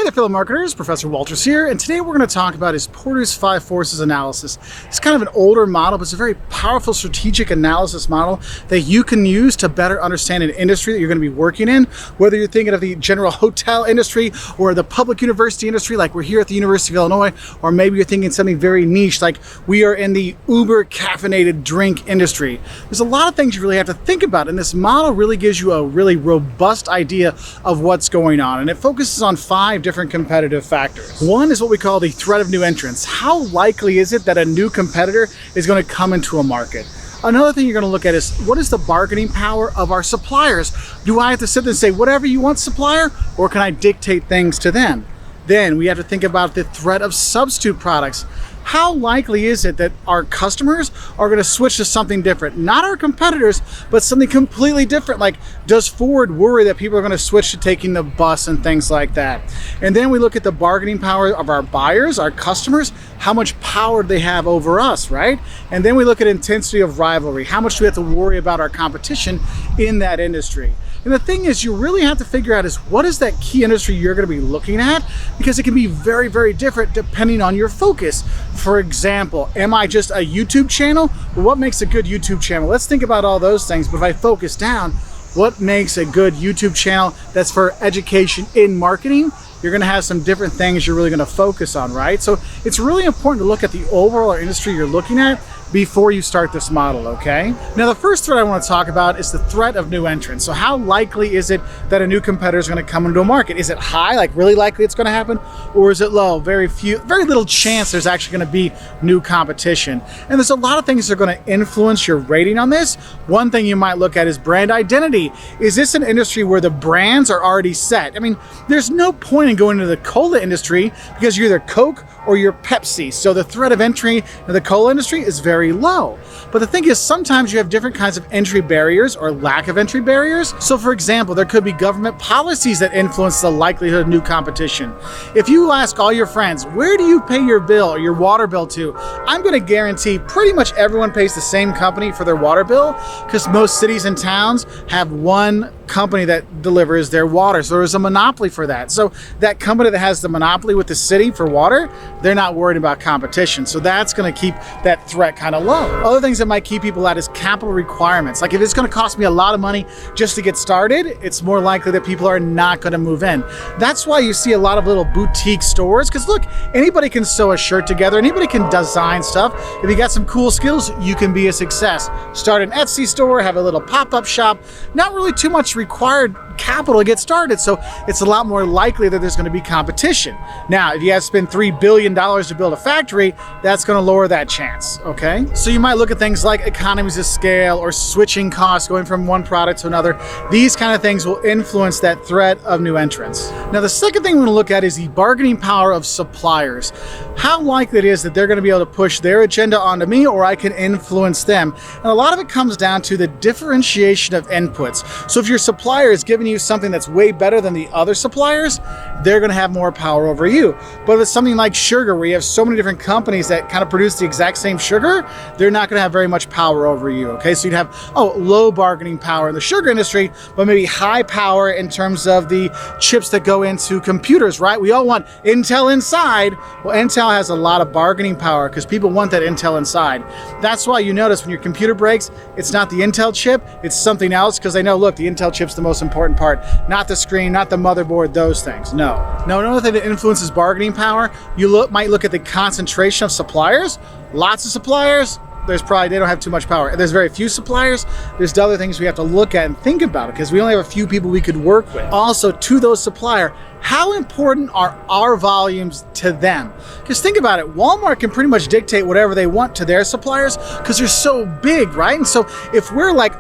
there, fellow marketers. Professor Wolters here, and today we're going to talk about is Porter's 5 Forces analysis. It's kind of an older model, but it's a very powerful strategic analysis model that you can use to better understand an industry that you're going to be working in, whether you're thinking of the general hotel industry or the public university industry like we're here at the University of Illinois, or maybe you're thinking something very niche like we are in the uber caffeinated drink industry. There's a lot of things you really have to think about, and this model really gives you a really robust idea of what's going on, and it focuses on 5 different competitive factors. One is what we call the threat of new entrants. How likely is it that a new competitor is going to come into a market? Another thing you're going to look at is what is the bargaining power of our suppliers? Do I have to sit there and say, whatever you want, supplier, or can I dictate things to them? Then we have to think about the threat of substitute products. How likely is it that our customers are going to switch to something different? Not our competitors, but something completely different. Like, does Ford worry that people are going to switch to taking the bus and things like that? And then we look at the bargaining power of our buyers, our customers. How much power do they have over us, right? And then we look at intensity of rivalry. How much do we have to worry about our competition in that industry? And the thing is, you really have to figure out is what is that key industry you're going to be looking at, because it can be very, very different depending on your focus. For example, am I just a YouTube channel? Well, what makes a good YouTube channel? Let's think about all those things. But if I focus down, what makes a good YouTube channel that's for education in marketing? You're going to have some different things you're really going to focus on, right? So it's really important to look at the overall industry you're looking at before you start this model, okay? Now, the first threat I want to talk about is the threat of new entrants. So how likely is it that a new competitor is going to come into a market? Is it high, like really likely it's going to happen? Or is it low, very little chance there's actually going to be new competition? And there's a lot of things that are going to influence your rating on this. One thing you might look at is brand identity. Is this an industry where the brands are already set? I mean, there's no point in going into the cola industry because you're either Coke or you're Pepsi. So the threat of entry in the cola industry is very low. But the thing is, sometimes you have different kinds of entry barriers or lack of entry barriers. So for example, there could be government policies that influence the likelihood of new competition. If you ask all your friends, where do you pay your bill or your water bill to? I'm going to guarantee pretty much everyone pays the same company for their water bill, because most cities and towns have one company that delivers their water. So there's a monopoly for that. So that company that has the monopoly with the city for water, they're not worried about competition. So that's going to keep that threat kind of low. Other things that might keep people out is capital requirements. Like if it's going to cost me a lot of money just to get started, it's more likely that people are not going to move in. That's why you see a lot of little boutique stores, because look, anybody can sew a shirt together, anybody can design stuff. If you got some cool skills, you can be a success. Start an Etsy store, have a little pop-up shop, not really too much required capital to get started, so it's a lot more likely that there's going to be competition. Now, if you have to spend $3 billion to build a factory, that's going to lower that chance, okay? So you might look at things like economies of scale or switching costs, going from one product to another. These kind of things will influence that threat of new entrants. Now, the second thing we're going to look at is the bargaining power of suppliers. How likely it is that they're going to be able to push their agenda onto me, or I can influence them. And a lot of it comes down to the differentiation of inputs. So if your supplier is giving you something that's way better than the other suppliers, they're going to have more power over you. But if it's something like sugar, where you have so many different companies that kind of produce the exact same sugar, they're not going to have very much power over you, okay? So you'd have, low bargaining power in the sugar industry, but maybe high power in terms of the chips that go into computers, right? We all want Intel inside. Well, Intel has a lot of bargaining power because people want that Intel inside. That's why you notice when your computer breaks, it's not the Intel chip, it's something else, because they know, look, the Intel chip's the most important part, not the screen, not the motherboard, those things. No. Now, another thing that influences bargaining power, you might look at the concentration of suppliers. Lots of suppliers, they don't have too much power. If there's very few suppliers, there's other things we have to look at and think about, because we only have a few people we could work with. Also, to those suppliers, how important are our volumes to them? Because think about it, Walmart can pretty much dictate whatever they want to their suppliers because they're so big, right? And so if we're like,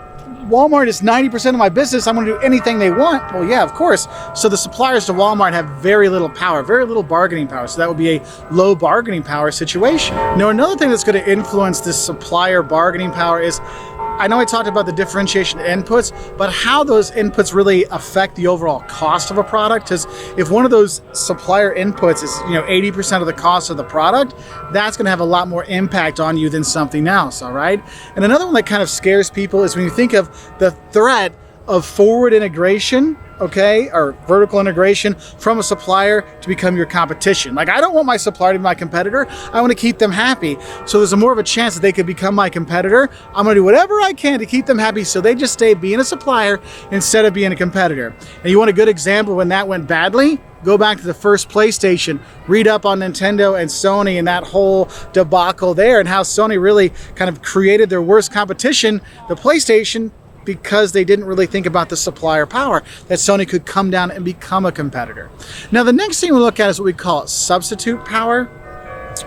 Walmart is 90% of my business, I'm going to do anything they want. Well, yeah, of course. So the suppliers to Walmart have very little power, very little bargaining power. So that would be a low bargaining power situation. Now, another thing that's going to influence this supplier bargaining power is, I know I talked about the differentiation inputs, but how those inputs really affect the overall cost of a product. Because if one of those supplier inputs is 80% of the cost of the product, that's going to have a lot more impact on you than something else, all right? And another one that kind of scares people is when you think of the threat of forward integration okay, or vertical integration from a supplier to become your competition. Like, I don't want my supplier to be my competitor. I want to keep them happy. So there's more of a chance that they could become my competitor. I'm going to do whatever I can to keep them happy so they just stay being a supplier instead of being a competitor. And you want a good example when that went badly? Go back to the first PlayStation, read up on Nintendo and Sony and that whole debacle there, and how Sony really kind of created their worst competition, the PlayStation, because they didn't really think about the supplier power, that Sony could come down and become a competitor. Now, the next thing we look at is what we call substitute power,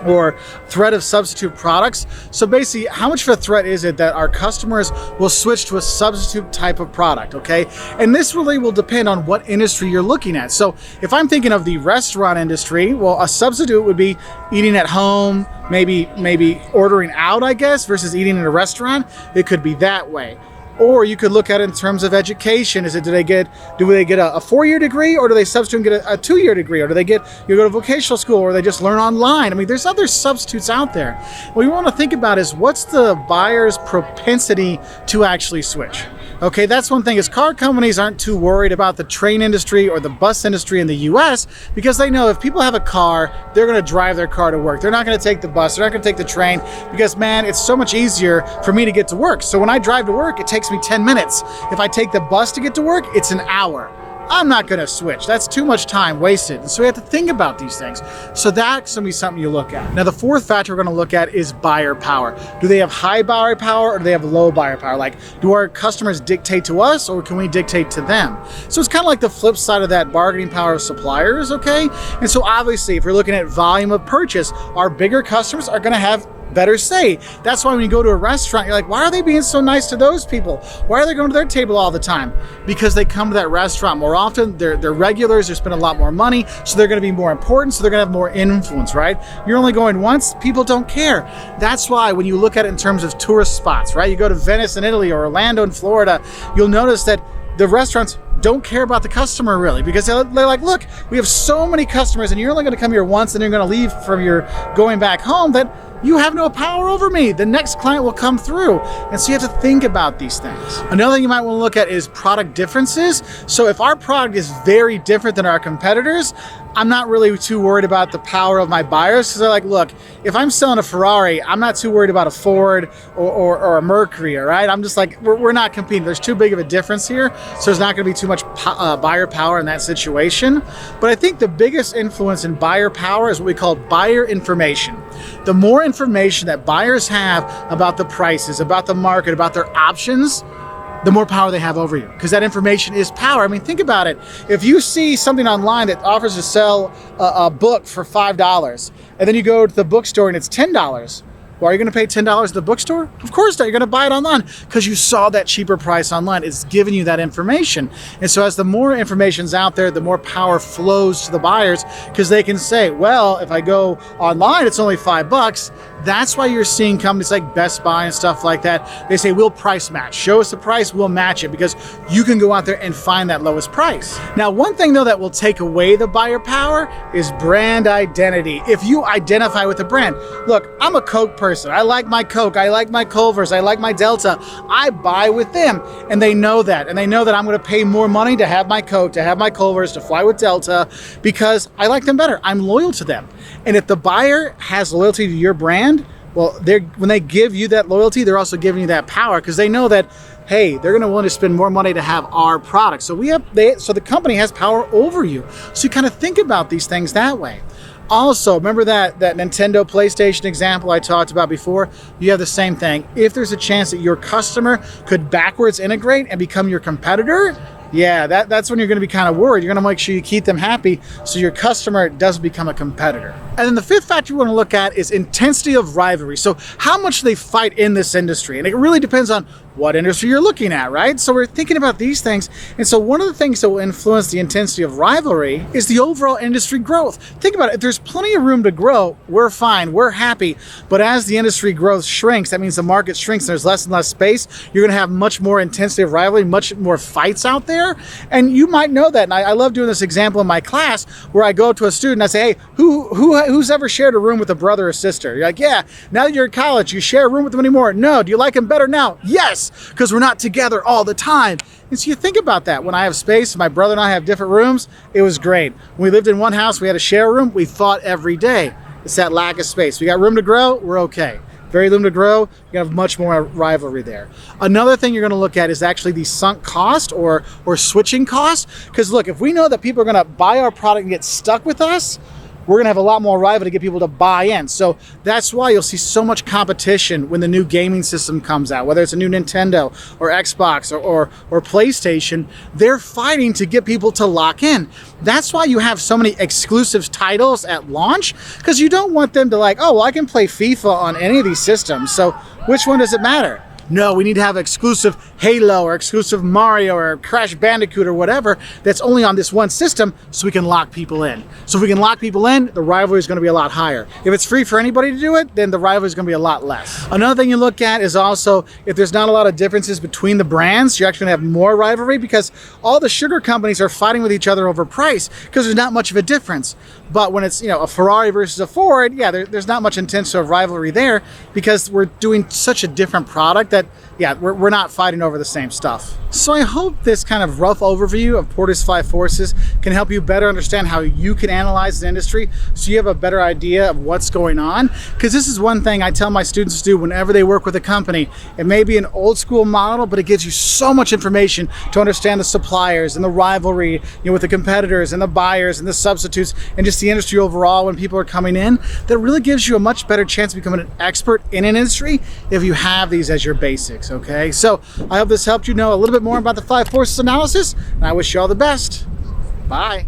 or threat of substitute products. So basically, how much of a threat is it that our customers will switch to a substitute type of product, okay? And this really will depend on what industry you're looking at. So if I'm thinking of the restaurant industry, well, a substitute would be eating at home, maybe ordering out, I guess, versus eating in a restaurant. It could be that way. Or you could look at it in terms of education. Do they get a 4-year degree, or do they substitute and get a 2-year degree? Or do they go to vocational school, or they just learn online? I mean, there's other substitutes out there. What we want to think about is, what's the buyer's propensity to actually switch? Okay, that's one thing, is car companies aren't too worried about the train industry or the bus industry in the US, because they know if people have a car, they're going to drive their car to work. They're not going to take the bus. They're not going to take the train, because, man, it's so much easier for me to get to work. So when I drive to work, it takes me 10 minutes. If I take the bus to get to work, it's an hour. I'm not going to switch. That's too much time wasted. And so we have to think about these things. So that's going to be something you look at. Now, the fourth factor we're going to look at is buyer power. Do they have high buyer power, or do they have low buyer power? Like, do our customers dictate to us, or can we dictate to them? So it's kind of like the flip side of that bargaining power of suppliers, okay? And so obviously, if you're looking at volume of purchase, our bigger customers are going to have better say. That's why when you go to a restaurant, you're like, why are they being so nice to those people? Why are they going to their table all the time? Because they come to that restaurant more often. They're regulars. They're spending a lot more money, so they're going to be more important. So they're going to have more influence, right? You're only going once. People don't care. That's why when you look at it in terms of tourist spots, right? You go to Venice in Italy or Orlando in Florida, you'll notice that the restaurants don't care about the customer really, because they're like, look, we have so many customers, and you're only going to come here once, and you're going to leave from your going back home, that you have no power over me. The next client will come through. And so you have to think about these things. Another thing you might want to look at is product differences. So if our product is very different than our competitors, I'm not really too worried about the power of my buyers, because they're like, look, if I'm selling a Ferrari, I'm not too worried about a Ford or a Mercury, all right? I'm just like, we're not competing. There's too big of a difference here, so there's not going to be too much buyer power in that situation. But I think the biggest influence in buyer power is what we call buyer information. The more information that buyers have about the prices, about the market, about their options, the more power they have over you, because that information is power. I mean, think about it. If you see something online that offers to sell a book for $5, and then you go to the bookstore and it's $10, well, are you going to pay $10 at the bookstore? Of course not. You're going to buy it online because you saw that cheaper price online. It's giving you that information. And so as the more information's out there, the more power flows to the buyers, because they can say, well, if I go online, it's only $5. That's why you're seeing companies like Best Buy and stuff like that. They say, we'll price match. Show us the price, we'll match it, because you can go out there and find that lowest price. Now, one thing though that will take away the buyer power is brand identity. If you identify with a brand, look, I'm a Coke person. I like my Coke. I like my Culver's. I like my Delta. I buy with them, and they know that. And they know that I'm going to pay more money to have my Coke, to have my Culver's, to fly with Delta, because I like them better. I'm loyal to them. And if the buyer has loyalty to your brand, well, when they give you that loyalty, they're also giving you that power, because they know that, hey, they're going to want to spend more money to have our product. So so the company has power over you. So you kind of think about these things that way. Also, remember that Nintendo PlayStation example I talked about before? You have the same thing. If there's a chance that your customer could backwards integrate and become your competitor, yeah, that's when you're going to be kind of worried. You're going to make sure you keep them happy so your customer doesn't become a competitor. And then the fifth factor we want to look at is intensity of rivalry. So how much they fight in this industry. And it really depends on what industry you're looking at, right? So we're thinking about these things. And so one of the things that will influence the intensity of rivalry is the overall industry growth. Think about it. If there's plenty of room to grow, we're fine, we're happy. But as the industry growth shrinks, that means the market shrinks and there's less and less space, you're going to have much more intensity of rivalry, much more fights out there. And you might know that. And I love doing this example in my class where I go up to a student and I say, hey, who's ever shared a room with a brother or sister? You're like, yeah. Now that you're in college, you share a room with them anymore? No. Do you like them better now? Yes. us because we're not together all the time. And so you think about that. When I have space, my brother and I have different rooms, it was great. When we lived in one house, we had a share room, we fought every day. It's that lack of space. We got room to grow, we're okay. Very room to grow, you're gonna have much more rivalry there. Another thing you're gonna look at is actually the sunk cost or switching cost. Because look, if we know that people are gonna buy our product and get stuck with us, we're gonna have a lot more rivalry to get people to buy in. So that's why you'll see so much competition when the new gaming system comes out, whether it's a new Nintendo or Xbox or PlayStation, they're fighting to get people to lock in. That's why you have so many exclusive titles at launch, because you don't want them to like, oh, well, I can play FIFA on any of these systems, so which one does it matter? No, we need to have exclusive Halo or exclusive Mario or Crash Bandicoot or whatever that's only on this one system so we can lock people in. So if we can lock people in, the rivalry is going to be a lot higher. If it's free for anybody to do it, then the rivalry is going to be a lot less. Another thing you look at is also if there's not a lot of differences between the brands, you're actually going to have more rivalry because all the sugar companies are fighting with each other over price because there's not much of a difference. But when it's, you know, a Ferrari versus a Ford, yeah, there's not much intensive rivalry there because we're doing such a different product that, yeah, we're not fighting over the same stuff. So I hope this kind of rough overview of Porter's 5 forces can help you better understand how you can analyze the industry so you have a better idea of what's going on. Because this is one thing I tell my students to do whenever they work with a company. It may be an old school model, but it gives you so much information to understand the suppliers and the rivalry, you know, with the competitors and the buyers and the substitutes and just the industry overall when people are coming in. That really gives you a much better chance of becoming an expert in an industry if you have these as your basics, okay? So I hope this helped you know a little bit more about the 5 forces analysis, and I wish you all the best. Bye.